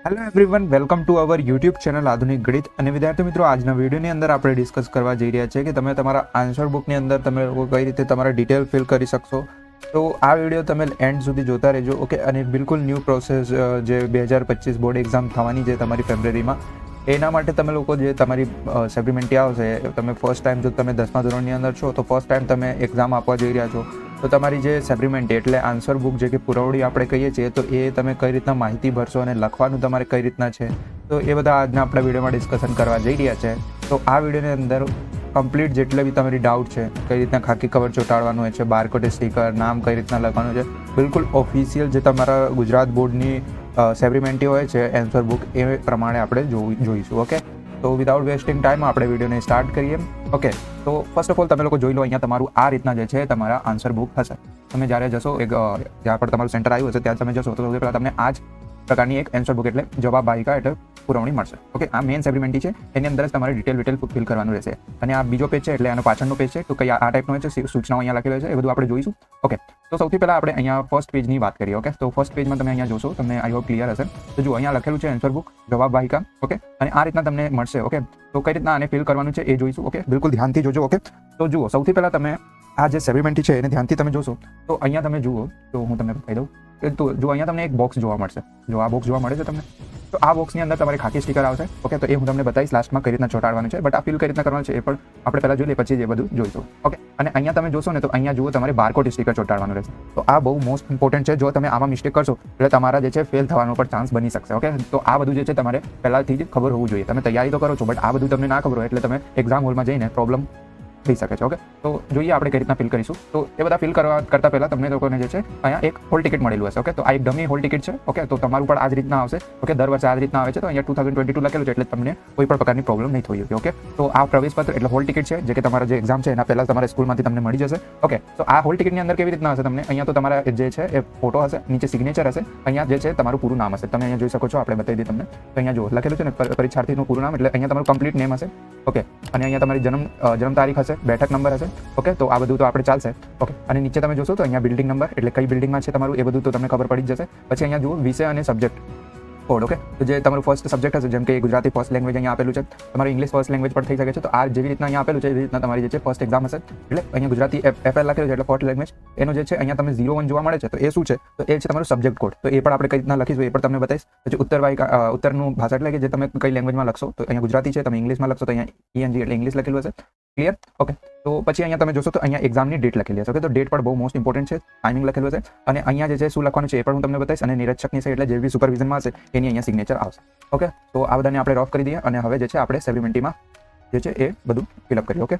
Hello everyone, welcome to our YouTube channel આધુનિક ગણિત. અને વિદ્યાર્થી મિત્રો, આજના વિડીયોની અંદર આપણે ડિસ્કસ કરવા જઈ રહ્યા છીએ કે તમે તમારા આન્સર બુકની અંદર તમે લોકો કઈ રીતે તમારા ડિટેલ ફિલ કરી શકશો. તો આ વિડીયો તમે એન્ડ સુધી જોતા રહેજો, ઓકે. અને બિલકુલ ન્યૂ પ્રોસેસ જે 2025 બોર્ડ એક્ઝામ થવાની છે તમારી ફેબ્રુઆરીમાં, એના માટે તમે લોકો જે તમારી સપ્લિમેન્ટરી આવશે, તમે ફર્સ્ટ ટાઈમ જો તમે 10મા ધોરણની અંદર છો તો ફર્સ્ટ ટાઈમ તમે એક્ઝામ આપવા જઈ રહ્યા છો, તો તમારી જે સપ્લિમેન્ટરી એટલે આન્સર બુક જે કે પુરવણી આપણે કહીએ છીએ, તો એ તમે કઈ રીતના માહિતી ભરશો અને લખવાનું તમારે કઈ રીતના છે, તો એ બધા આજના આપણા વિડીયોમાં ડિસ્કશન કરવા જઈ રહ્યા છે. તો આ વિડીયોની અંદર કમ્પ્લીટ જેટલે બી તમારી ડાઉટ છે, કઈ રીતના ખાકી કવર ચોંટાડવાનું હોય છે, બારકોડ સ્ટીકર, નામ કઈ રીતના લખવાનું છે, બિલકુલ ઓફિશિયલ જે તમારા ગુજરાત બોર્ડની સપ્લિમેન્ટરી હોય છે આન્સર બુક, એ પ્રમાણે આપણે જોઈશું, ઓકે. તો વિધાઉટ વેસ્ટિંગ ટાઈમ આપણે વિડીયોને સ્ટાર્ટ કરીએ, ઓકે. તો ફર્સ્ટ ઓફ ઓલ તમે લોકો જોઈ લો, અહીંયા તમારું આ રીતના જે છે તમારા આન્સર બુક હશે. તમે જ્યારે જશો જ્યાં પર તમારું સેન્ટર આવ્યું હશે ત્યાં તમે જશો તો સૌથી પહેલાં તમને આ જ પ્રકારની એક આન્સર બુક એટલે જવાબ વાહિકા એટલે પુરવણી મળશે, ઓકે. આ મેઇન સપ્લિમેન્ટરી છે, એની અંદર જ તમારે ડિટેલ ફિલ કરવાનું રહેશે. અને આ બીજો પેજ છે એટલે આનો પાછળનો પેજ છે, તો કઈ આ ટાઈપનો છે, સૂચનાઓ અહીંયા લખેલો છે, એ બધું આપણે જોઈશું, ઓકે. તો સૌથી પહેલાં આપણે અહીંયા ફર્સ્ટ પેજની વાત કરીએ, ઓકે. તો ફર્સ્ટ પેજમાં તમે અહીંયા જોશો, તમને આઈ હોપ ક્લિયર હશે. તો જુઓ, અહીંયા લખેલું છે આન્સર બુક જવાબ વાહિકા, ઓકે. અને આ રીતના તમને મળશે, ઓકે. તો કઈ રીતના આને ફિલ કરવાનું છે એ જોઈશું, ઓકે. બિલકુલ ધ્યાનથી જોજો, ઓકે. તો જુઓ, સૌથી પહેલાં તમે આ જે સપ્લિમેન્ટરી છે એને ધ્યાનથી તમે જોશો, તો અહીંયા તમે જુઓ, તો હું તમને કહી દઉં કે તો જો અહીંયા તમને એક બોક્સ જોવા મળશે, જો આ બોક્સ જોવા મળે છે તમને, તો આ બોક્સની અંદર તમારે ખાકી સ્ટીકર આવશે, ઓકે. તો એ હું તમને બતાવીશ લાસ્ટમાં કઈ રીતના ચોંટાડવાનું છે, બટ આ ફિલ કઈ રીતના કરવાનું છે એ પણ આપણે પહેલાં જોઈ લઈએ, પછી એ બધું જોઈશું, ઓકે. અને અહીંયા તમે જોશો ને, તો અહીંયા જુઓ તમારે બારકોડ સ્ટીકર ચોંટાડવાનું રહેશે. તો આ બહુ મોસ્ટ ઇમ્પોર્ટન્ટ છે. જો તમે આમાં મિસ્ટેક કરશો એટલે તમારા જે છે ફેલ થવાનો પણ ચાન્સ બની શકશે, ઓકે. તો આ બધું જે છે તમારે પહેલાંથી જ ખબર હોવું જોઈએ. તમે તૈયારી તો કરો છો, બટ આ બધું તમને ના ખબર હોય એટલે તમે એક્ઝામ હોલમાં જઈને પ્રોબ્લેમ થઈ શકે છે, ઓકે. તો જોઈએ આપણે કઈ રીતના ફિલ કરીશું. તો એ બધા ફિલ કરતા પહેલાં તમને લોકોને જે છે અહીંયા એક હોલ ટિકિટ મળેલું હશે, ઓકે. તો આ એક ડમી હોલ ટિકિટ છે, ઓકે. તો તમારું પણ આ જ રીતના આવશે, ઓકે. દર વર્ષે આ જ રીતના આવે છે. તો અહીંયા 2022 લખેલું છે એટલે તમને કોઈ પણ પ્રકારની પ્રોબ્લેમ નહીં થઈ હોય, ઓકે. તો આ પ્રવેશપત્ર એટલે હોલ ટિકિટ છે, જે કે તમારા જે એક્ઝામ છે એના પહેલાં તમારા સ્કૂલમાંથી તમને મળી જશે, ઓકે. તો આ હોલ ટિકિટની અંદર કેવી રીતના હશે તમને, અહીંયા તો તમારા જે છે એ ફોટો હશે, નીચે સિગ્નેચર હશે, અહીંયા જે છે તમારું પૂરું નામ હશે, તમે અહીંયા જોઈ શકો છો, આપણે બતાવી દઈએ તમને. તો અહીંયા જો લખેલું છે ને પરીક્ષાર્થીનું પૂરું નામ, એટલે અહીંયા તમારું કમ્પ્લીટ નેમ હશે, ઓકે. અને અહીંયા તમારી જન્મ તારીખ હશે, બેઠક નંબર હશે, ઓકે. તો આ બધું તો આપણે ચાલશે, ઓકે. અને નીચે તમે જોશો તો અહીંયા બિલ્ડિંગ નંબર એટલે કઈ બિલ્ડિંગમાં છે તમારું, એ બધું તો તમને ખબર પડી જશે. પછી અહીંયા જુઓ વિષય અને સબ્જેક્ટ કોડ, ઓકે. તો જે તમારું ફર્સ્ટ સબ્જેક્ટ હશે, જેમ કે ગુજરાતી ફર્સ્ટ લેંગ્વેજ અહીંયા આપેલું છે, તમારું ઇંગ્લિશ ફર્સ્ટ લેંગ્વેજ પણ થઈ શકે છે. તો આ જેવી રીતના અહીંયા આપેલું છે એવી રીતના તમારી જે છે ફર્સ્ટ એક્ઝામ હશે, એટલે અહીંયા ગુજરાતી FL લખેલું છે એટલે ફર્સ્ટ લેંગ્વેજ, એનું જે છે અહીંયા તમે 01 જોવા મળે છે, તો એ શું છે, તો એ છે તમારું સબ્જેક્ટ કોડ. તો એ પણ આપણે કઈ રીતના લખીશું એ પણ તમને બતાવીશ. પછી ઉત્તરનું ભાષા એટલે કે જે તમે કઈ લેંગ્વેજમાં લખશો, તો અહીંયા ગુજરાતી છે, તમે ઇંગ્લિશમાં લખશો તો અહીંયા ENG એટલે ઇંગ્લિશ લખેલું હશે, ક્લિયર, ઓકે. તો પછી અહીંયા તમે જોશો તો અહીંયા એક્ઝામની ડેટ લખેલી હશે, ઓકે. તો ડેટ પણ બહુ મોસ્ટ ઇમ્પોર્ટન્ટ છે, ટાઈમિંગ લખેલું હશે. અને અહીંયા જે છે શું લખવાનું છે એ પણ હું તમને બતાવીશ. અને નિરીક્ષકની છે એટલે જે બી સુપરવિઝનમાં હશે એની અહીંયા સિગ્નેચર આવશે, ઓકે. તો આ બધાને આપણે રફ કરી દઈએ અને હવે જે છે આપણે સપ્લિમેન્ટરીમાં જે છે એ બધું ફિલઅપ કરીએ, ઓકે.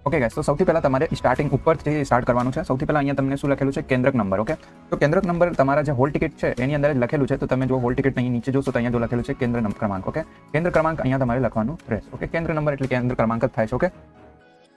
ઓકે ગાઈસ, તો સૌથી પહેલાં તમારે સ્ટાર્ટિંગ ઉપરથી સ્ટાર્ટ કરવાનું છે. સૌથી પહેલાં અહીંયા તમને શું લખેલું છે, કેન્દ્રક નંબર, ઓકે. તો કેન્દ્રક નંબર તમારા જે હોલ ટિકિટ છે એની અંદર જ લખેલું છે. તો તમે જો હોલ ટિકિટ અહીં નીચે જોશો તો અહીંયા જો લખેલું છે કેન્દ્ર ક્રમાંક, ઓકે. કેન્દ્ર ક્રમાંક અહીંયા તમારે લખવાનું રહેશે, ઓકે. કેન્દ્ર નંબર એટલે કેન્દ્ર ક્રમાંક જ થાય છે, ઓકે.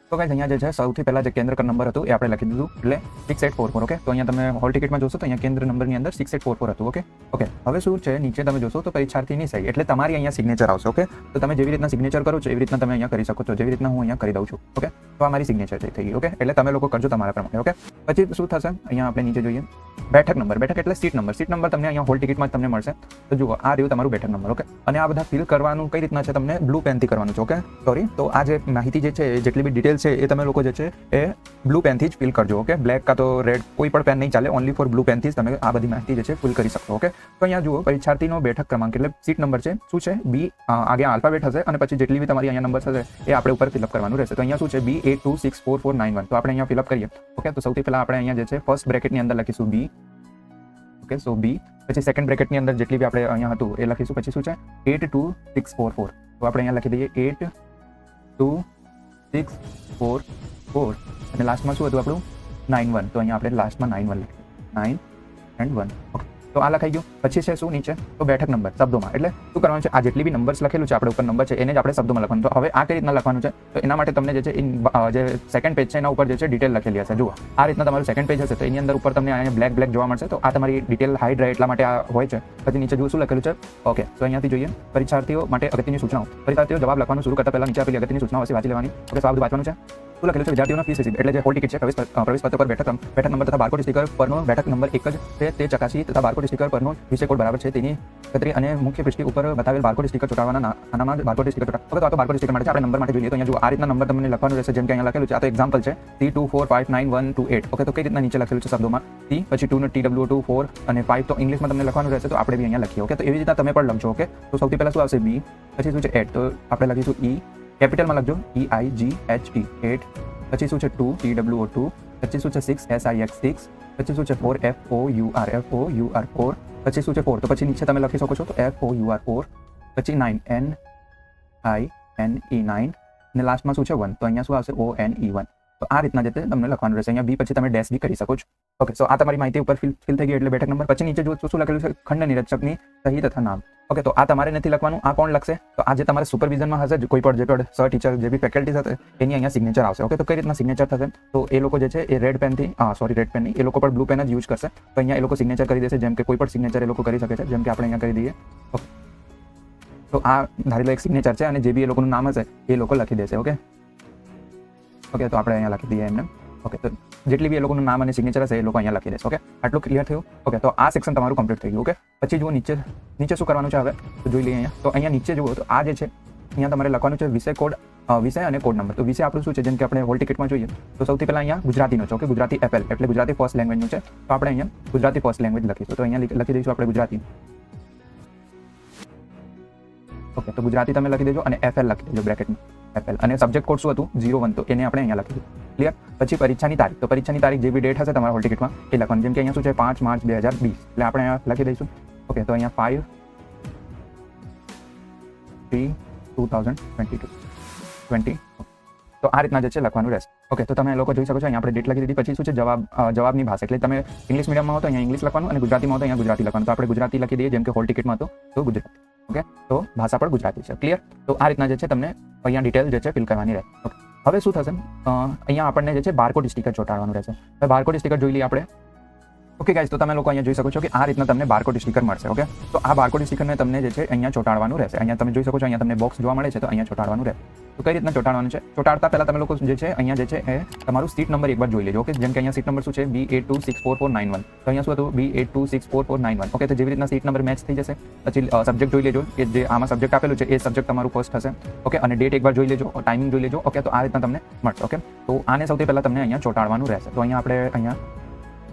તો ગાઈસ, અહીંયા જે છે સૌથી પહેલાં જે કેન્દ્ર નંબર હતું એ આપણે લખી દીધું એટલે 6844, ઓકે. તો અહીંયા તમે હોલ ટિકિટમાં જોશો તો અહીંયા કેન્દ્ર નંબરની અંદર 6844 હતું, ઓકે. હવે શું છે, નીચે તમે જોશો તો પરીક્ષાર્થીની સહી એટલે તમારી અહીંયા સિગ્નેચર આવશે, ઓકે. તો તમે જેવી રીતના સિગ્નેચર કરો છો એવી રીતના તમે અહીંયા કરી શકો છો, જેવી રીતના હું અહીંયા કરી દઉં છું, ઓકે. તો આ મારી સિગ્નેચર થઈ ગઈ, ઓકે. એટલે તમે લોકો કરજો તમારા પ્રમાણે, ઓકે. પછી શું થશે, અહીંયા આપણે નીચે જોઈએ બેઠક નંબર. બેઠક એટલે સીટ નંબર તમને અહીંયા હોલ ટિકિટમાં જ તમને મળશે. તો જુઓ, આ રહ્યું તમારું બેઠક નંબર, ઓકે. અને આ બધા ફિલ કરવાનું કઈ રીતના છે, તમને બ્લુ પેનથી કરવાનું છે, ઓકે. સોરી, તો આ જે માહિતી જે છે, જેટલી બી ડિટેલ છે એ તમે લોકો જે છે એ બ્લુ પેનથી જ ફિલ કરજો, ઓકે. બ્લેક કા તો રેડ કોઈ પણ પેન નહીં ચાલે, ઓનલી ફોર બ્લુ પેનથી જ તમે આ બધી માહિતી જે છે ફિલ કરી શકશો, ઓકે. તો અહીંયા જુઓ, પરીક્ષાર્થીનો બેઠક ક્રમાંક એટલે સીટ નંબર છે, શું છે, B આગળ આલ્ફાબેટ હશે અને પછી જેટલી બી તમારી અહીંયા નંબર હશે એ આપણે ઉપર ફિલઅપ કરવાનું રહેશે. તો અહીંયા શું છે, B82644491. તો આપણે અહીંયા ફિલઅપ કરીએ, ઓકે. તો સૌથી પહેલાં આપણે અહીંયા જે છે ફર્સ્ટ બ્રેકેટની અંદર લખીશું B, ઓકે. સો B, પછી સેકન્ડ બ્રેકેટની અંદર જેટલી બી આપણે અહીંયા હતું એ લખીશું. પછી શું છે 82644, તો આપણે અહીંયા લખી દઈએ 82644 અને લાસ્ટમાં શું હતું આપણું 91. તો અહીંયા આપણે લાસ્ટમાં 91 લખીએ, 9 and 1, ઓકે. તો આ લખાઈ ગયું. પછી છે શું નીચે, તો બેઠક નંબર શબ્દોમાં એટલે શું કરવાનું છે, આ જેટલી બી નંબર્સ લખેલું છે આપણે ઉપર નંબર છે એને જ આપણે શબ્દોમાં લખવાનું. તો હવે આ કઈ રીતના લખવાનું છે, તો એના માટે તમને જે છે જે સેકન્ડ પેજ છે એના ઉપર જે છે ડિટેલ લખેલી હશે. જુઓ, આ રીતના તમારું સેકન્ડ પેજ હશે તો એની અંદર ઉપર તમને અહીંયા બ્લેક જોવા મળશે. તો આ તમારી ડિટેલ હાઈડ રહે એટલા માટે આ હોય છે. પછી નીચે જુઓ શું લખેલું છે, ઓકે. તો અહીંયાથી જોઈએ પરીક્ષાર્થીઓ માટે અગત્યની સૂચનાઓ. પરીક્ષાર્થીઓ જવાબ લખવાનું શરૂ કરતા પહેલા નીચે આપેલી અગત્યની સૂચનાઓ હશે વાંચી લેવાની, ઓકે. તો આ બધું વાંચવાનું છે. શું લખેલું છે વિદ્યાર્થીઓનો ફીસ રિસીપ્ટ એટલે જે હોલ ટિકિટ છે પ્રવેશપત્ર પર બેઠક નંબર તથા બારકોડ સ્ટીકર પરનો બેઠક નંબર એક જ છે તે ચકાસી તથા બારકોડ સ્ટીકર પરનો વિષય કોડ બરાબર છે તેની ખાતરી અને મુખ્ય પૃષ્ઠ ઉપર બતાવેલ બારકોડ સ્ટીકર ચોંટાડવાના આનામાં બારકોડ સ્ટીકર ચોંટાડવા તો બારકોડ સ્ટીકર માટે આપણે નંબર માટે જોઈએ તો અહીંયા જો આ રીતના નંબર તમને લખવાનું રહેશે જેમ કે અહીંયા લખેલું છે આ તો એક્ઝામ્પલ છે C24591128 ઓકે તો કઈ રીતના નીચે લખેલું છે શબ્દોમાં C પછી 2 નો TW2 4 અને 5 તો ઇંગ્લિશમાં તમને લખવાનું રહેશે તો આપણે બી અહીંયા લખીએ ઓકે તો એવી રીતના તમે પણ લખજો ઓકે તો સૌથી પહેલા શું આવશે B પછી શું છે 8 તો આપણે લખીશું E કેપિટલમાં લખજો EIGHE 8 પછી શું છે 2 TWO2 પછી શું છે 6 SIX6 પછી શું છે 4 FOUR 4 પછી શું છે 4 તો પછી નીચે તમે લખી શકો છો તો FOUR 4 પછી 9 NINE 9 અને લાસ્ટમાં શું છે 1 તો અહીંયા શું આવશે ONE1 તો આ રીતના જે તમને લખવાનું રહેશે અહીંયા બી પછી તમે ડેશ બી કરી શકો છો ઓકે સો આ તમારી માહિતી ઉપર ફિલ થઈ ગઈ એટલે બેઠક નંબર પછી નીચે જો શું લખેલું છે ખંડ નિરીક્ષકની સહી તથા નામ ઓકે તો આ તમારે નથી લખવાનું આ કોણ લખશે તો આ જે તમારે સુપરવિઝનમાં હશે કોઈ પણ જે પણ સર ટીચર જે બી ફેકલ્ટી હશે એની અહીંયા સિગ્નેચર આવશે ઓકે તો કઈ રીતના સિગ્નેચર થશે તો એ લોકો જે છે એ રેડ પેનથી રેડ પેન નહીં એ લોકો પણ બ્લુ પેન જ યુઝ કરશે તો અહીંયા એ લોકો સિગ્નેચર કરી દેશે જેમ કે કોઈ પણ સિગ્નેચર એ લોકો કરી શકે છે જેમ કે આપણે અહીંયા કરી દઈએ ઓકે તો આ ધારેલો એક સિગ્નેચર છે અને જે બી એ લોકોનું નામ હશે એ લોકો લખી દેશે ઓકે ઓકે તો આપણે અહીંયા લખી દઈએ એમને ઓકે તો જેટલી બી એ લોકોનું નામ અને સિગ્નેચર હશે એ લોકો અહીંયા લખી દેશે ઓકે આટલું ક્લિયર થયું ઓકે તો આ સેક્શન તમારું કમ્પ્લીટ થઈ ગયું ઓકે પછી જુઓ નીચે શું કરવાનું છે હવે તો જોઈ લઈએ અહીંયા તો અહીંયા નીચે જુઓ તો આ જે છે અહીંયા તમારે લખવાનું છે વિષય અને કોડ નંબર તો વિષય આપણું શું છે જેમ કે આપણે હોલ ટિકિટમાં જોઈએ તો સૌથી પહેલા અહીંયા ગુજરાતીનો છે ઓકે ગુજરાતી FL એટલે ગુજરાતી ફર્સ્ટ લેંગ્વેજનું છે તો આપણે અહીંયા ગુજરાતી ફર્સ્ટ લેંગ્વેજ લખીશું તો અહીંયા લખી દઈશું આપણે ગુજરાતી ઓકે તો ગુજરાતી તમે લખી દેજો અને FL લખી દેજો બ્રેકેટમાં FL અને સબ્જેક્ટ કોડ શું હતું 01 તો એને આપણે અહીંયા લખી દીધું ક્લિયર પછી પરીક્ષાની તારીખ તો પરીક્ષાની તારીખ જે બી ડેટ હશે તમારા હોલ ટિકિટમાં એ લખવાનું જેમ કે અહીંયા શું છે 5 માર્ચ 2020 એટલે આપણે અહીંયા લખી દઈશું ઓકે તો અહીંયા 5/3/2020 તો આ રીતના જે છે લખવાનું રહેશે ઓકે તો તમે લોકો જોઈ શકો છો અહીંયા આપણે ડેટ લખી દીધી પછી શું છે જવાબની ભાષા એટલે તમે ઇંગ્લિશ મીડિયમમાં હો તો અહીંયા ઇંગ્લિશ લખવાનું અને ગુજરાતીમાં હો તો અહીંયા ગુજરાતી લખવાનું તો આપણે ગુજરાતી લખી દઈએ જેમ કે હોલ ટિકિટમાં હતો તો ગુજરાતી ઓકે તો ભાષા પણ ગુજરાતી છે ક્લિયર તો આ રીતના જે છે તમને અહીંયા ડિટેલ જે છે ફિલ કરવાની રહે ઓકે હવે શું થશે અહીંયા આપણને જે છે બારકોડ સ્ટીકર ચોંટાડવાનું રહેશે હવે બારકોડ સ્ટીકર જોઈ લઈએ આપણે ઓકે ગાઈઝ તો તમે લોકો અહીંયા જોઈ શકો છો કે આ રીતના તમને બારકોડ સ્ટીકર મળશે ઓકે તો આ બારકોડ સ્ટીકરને તમને જે છે અહીંયા ચોંટાડવાનું રહેશે અહીંયા તમે જોઈ શકો છો અહીંયા તમને બોક્સ જોવા મળે છે તો અહીંયા ચોંટાડવાનું રહે તો કઈ રીતના ચોંટાડવાનું છે ચોંટાડતા પહેલા તમે લોકો જે છે અહીંયા જે છે એ તમારું સીટ નંબર એકવાર જોઈ લેજો ઓકે જેમ કે અહીંયા સીટ નંબર શું છે B82644491 તો અહીંયા શું હતું B82644491 ઓકે તો જેવી રીતના સીટ નંબર મેચ થઈ જશે પછી સબ્જેક્ટ જોઈ લેજો કે જે આમાં સબ્જેક્ટ આપેલું છે એ સબ્જેક્ટ તમારું ફર્સ્ટ હશે ઓકે અને ડેટ એકવાર જોઈ લેજો ટાઈમિંગ જોઈ લેજો ઓકે તો આ રીતના તમને મળશે ઓકે તો આને સૌથી પહેલા તમને અહીંયા ચોંટાડવાનું રહેશે તો અહીંયા આપણે અહીંયા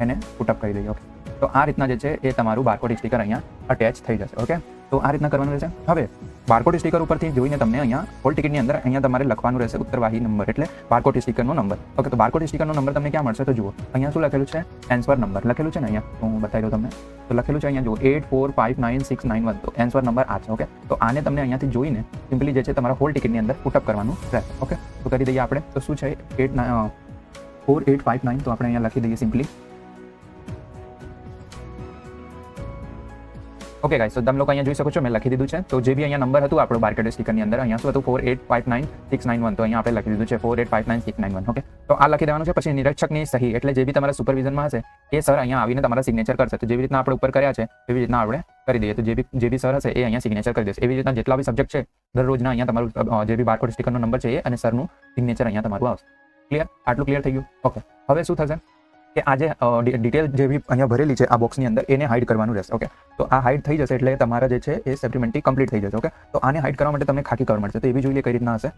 એને પુટઅપ કરી દઈએ ઓકે તો આ રીતના જે છે એ તમારું બારકોડ સ્ટીકર અહીંયા અટેચ થઈ જશે ઓકે તો આ રીતના કરવાનું રહેશે હવે બારકોડ સ્ટીકર ઉપરથી જોઈને તમને અહીંયા હોલ ટિકિટની અંદર અહીંયા તમારે લખવાનું રહેશે ઉત્તરવાહી નંબર એટલે બારકોડ સ્ટીકરનો નંબર ઓકે તો બારકોડ સ્ટીકરનો નંબર તમને ક્યાં મળશે તો જુઓ અહીંયા શું લખેલું છે એન્સર નંબર લખેલું છે ને અહીંયા હું બતાવી દઉં તમને તો લખેલું છે અહીંયા જુઓ 8459691 તો એન્સર નંબર આ છે ઓકે તો આને તમને અહીંયાથી જોઈને સિમ્પલી જે છે તમારા હોલ ટિકિટની અંદર પુટઅપ કરવાનું રહેશે ઓકે તો કરી દઈએ આપણે તો શું છે 4859 તો આપણે અહીંયા લખી દઈએ સિમ્પલી ઓકે ગાઈસ તો તમે લોકો અહીંયા જોઈ શકો છો મેં લખી દીધું છે તો જે બી અહીંયા નંબર હતું આપણું બારકોડ સ્ટીકરની અંદર અહીંયા શું હતું 4859691 તો અહીંયા આપણે લખી દીધું છે 4859691 ઓકે તો આ લખી દેવાનું છે પછી નિરીક્ષકની સહી એટલે જે બી તમારા સુપરવિઝનમાં હશે એ સર અહીંયા આવીને તમારા સિગ્નેચર કરશે તો જેવી રીતના આપણે ઉપર કર્યા છે એવી રીતના આપણે કરી દઈએ તો જે બી સર હશે એ અહીંયા સિગ્નેચર કરી દેશે એવી રીતના જેટલા બી સબ્જેક્ટ છે દરરોજના અહીંયા તમારું જે બી બારકોડ સ્ટીકરનો નંબર છે એ અને સરનું સિગ્નેચર અહીંયા તમારું આવશે ક્લિયર આટલું ક્લિયર થઈ ગયું ઓકે હવે શું થશે કે આ જે ડિટેલ જે બી અહીંયા ભરેલી છે આ બોક્સની અંદર એને હાઇડ કરવાનું રહેશે ઓકે તો આ હાઇડ થઈ જશે એટલે તમારા જે છે એ સપ્લિમેન્ટરી કમ્પ્લીટ થઈ જશે ઓકે તો આને હાઇડ કરવા માટે તમને ખાકી કવર મળશે તો એવી જોઈ લે કઈ રીતના હશે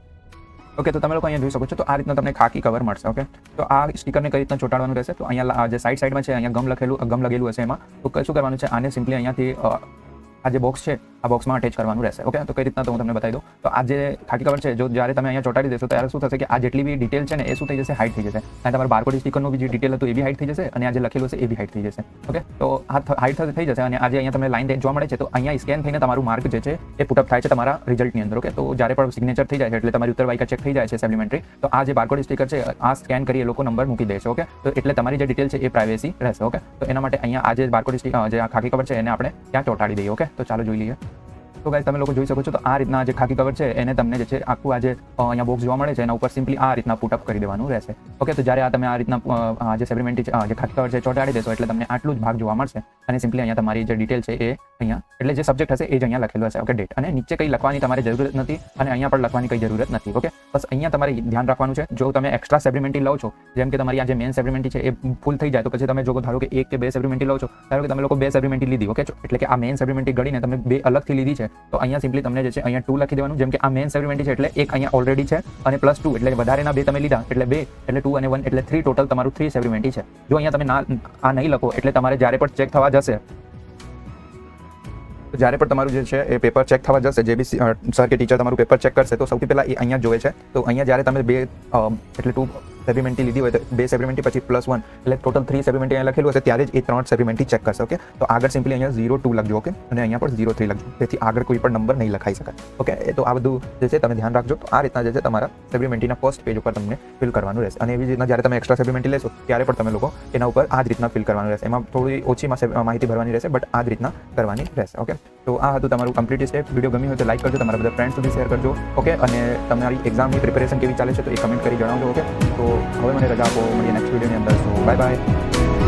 ઓકે તો તમે લોકો અહીંયા જોઈ શકો છો તો આ રીતના તમને ખાકી કવર મળશે ઓકે તો આ સ્ટીકરને કઈ રીતના ચોંટાડવાનું રહેશે તો અહીંયા જે સાઈડમાં છે અહીંયા ગમ લગેલું હશે એમાં તો શું કરવાનું છે આને સિમ્પલી અહીંયાથી આ જે બોક્સ છે આ બોક્સમાં અટેચ કરવાનું રહેશે ઓકે તો કઈ રીતના તો હું તમને બતાવી દઉં તો આ જે ખાકી કવર છે જો જ્યારે તમે અહીંયા ચોંટાડી દેશો ત્યારે શું થશે કે આ જેટલી બી ડિટેલ છે ને એ શું થઈ જશે હાઇડ થઈ જશે અને તમારા બારકોડ સ્ટીકરનું બી જે ડિટેલ હતું એ બી હાઇડ થઈ જશે અને આ જે લખેલું છે એ બી હાઇડ થઈ જશે ઓકે તો આ હાઇડ થઈ જશે અને આજે અહીંયા તમને લાઈન જોવા મળે છે તો અહીંયા સ્કેન થઈને તમારું માર્ક જે છે એ પુટઅપ થાય છે તમારા રિઝલ્ટની અંદર ઓકે તો જ્યારે પણ સિગ્નેચર થઈ જાય છે એટલે તમારી ઉત્તરવાહિકા ચેક થઈ જાય છે સપ્લિમેન્ટરી તો આ જે બારકોડ સ્ટીકર છે આ સ્કેન કરી એ લોકો નંબર મૂકી દે છે ઓકે તો એટલે તમારી જે ડિટેલ છે એ પ્રાઇવેસી રહેશે ઓકે તો એના માટે અહીંયા આ જે બારકોડ સ્ટીકર જે આ ખાકી કવર છે એને આપણે ત્યાં ચોંટાડી દઈએ ઓકે તો ચાલો જોઈ લઈએ તો ગાઈસ તમે લોકો જોઈ શકો છો તો આ રીતના જે ખાકી કવર છે એને તમને જે છે આખું આ જે અહીંયા બોક્સ જોવા મળે છે એના ઉપર સિમ્પલી આ રીતના પુટ અપ કરી દેવાનું રહેશે. ઓકે, તો જ્યારે આ તમે આ રીતના આ જે સેબ્રિમેન્ટી જે ખાકી કવર છે ચોંટાડી દેશો એટલે તમને આટલું જ ભાગ જોવા મળશે અને સિમ્પલી અહીંયા તમારી જે ડિટેલ છે એ અહીંયા એટલે જે સબ્જેક્ટ હશે એ જ અહીંયા લખેલું હશે. ઓકે, ડેટ અને નીચે કંઈ લખવાની તમારે જરૂરત નથી અને અહીંયા પણ લખવાની કંઈ જરૂરત નથી. ઓકે, બસ અહીંયા તમારે ધ્યાન રાખવાનું છે જો તમે એક્સ્ટ્રા સેબ્રિમેન્ટી લો છો, જેમ કે તમારી આ જે મેઇન સેબ્રિમેન્ટી છે એ ફૂલ થઈ જાય તો પછી તમે જો ધારો કે 1 કે 2 સેબ્રિમેન્ટી લો છો, ધારો કે તમે લોકો 2 સેબ્રિમેન્ટી લીધી. ઓકે, એટલે કે આ મેઇન સેબ્રિમેન્ટી ગળીને તમે 2 અલગથી લીધી છે તો અહીંયા સિમ્પલી તમને જે છે અહીંયા 2 લખી દેવાનું. જેમ કે આ મેઇન સેબ્રિમેન્ટી છે એટલે એક અહીંયા ઓલરેડી છે અને +2 એટલે વધારેના 2 તમે લીધા એટલે 2 એટલે 2 અને 1 એટલે 3 ટોટલ તમારું 3 સેબ્રિમેન્ટી છે. જો અહીંયા તમે આ નહીં લખો એટલે તમારે જ્યારે પણ ચેક થવા જશે જ્યારે પણ તમારું જે છે એ પેપર ચેક થવા જશે, જે બી સર કે ટીચર તમારું પેપર ચેક કરશે તો સૌથી પહેલાં એ અહીંયા જોવે છે. તો અહીંયા જ્યારે તમે 2 એટલે 2 સેબ્રિમેન્ટી લીધી હોય તો 2 સેબ્રિમેન્ટી પછી +1 એટલે ટોટલ 3 સેબ્રિમેન્ટી અહીંયા લખેલું હશે ત્યારે જ એ 3 સેબ્રિમેન્ટી ચેક કરશે. ઓકે, તો આગળ સિમ્પલી અહીંયા 02 લખજો. ઓકે, અને અહીંયા પણ 03 લખજો, તેથી આગળ કોઈ પણ નંબર નહીં લખાઈ શકાય. ઓકે, તો આ બધું જે છે તમે ધ્યાન રાખજો. તો આ રીતના જે છે તમારા સેબ્રિમેન્ટીના ફર્સ્ટ પેજ ઉપર તમને ફિલ કરવાનું રહેશે અને એવી રીતના જ્યારે તમે એક્સ્ટ્રા સેબ્રિમેન્ટી લેશો ત્યારે પણ તમે લોકો એના ઉપર આ જ રીતના ફિલ કરવાનું રહેશે. એમાં થોડી ઓછી માહિતી ભરવાની રહેશે બટ આ જ રીતના કરવાની રહેશે. ઓકે, તો આ હતું તમારું કમ્પ્લીટ સ્ટેપ. વિડીયો ગમ્યું હોય તો લાઈક કરજો, તમારા બધા ફ્રેન્ડ સુધી શેર કરજો. ઓકે, અને તમારી એક્ઝામની પ્રિપેરેશન કેવી ચાલે છે તો એ કમેન્ટ કરી જણાવજો. ઓકે, તો હવે મને રજા આપો, મળીએ નેક્સ્ટ વિડીયોની અંદર. So bye bye.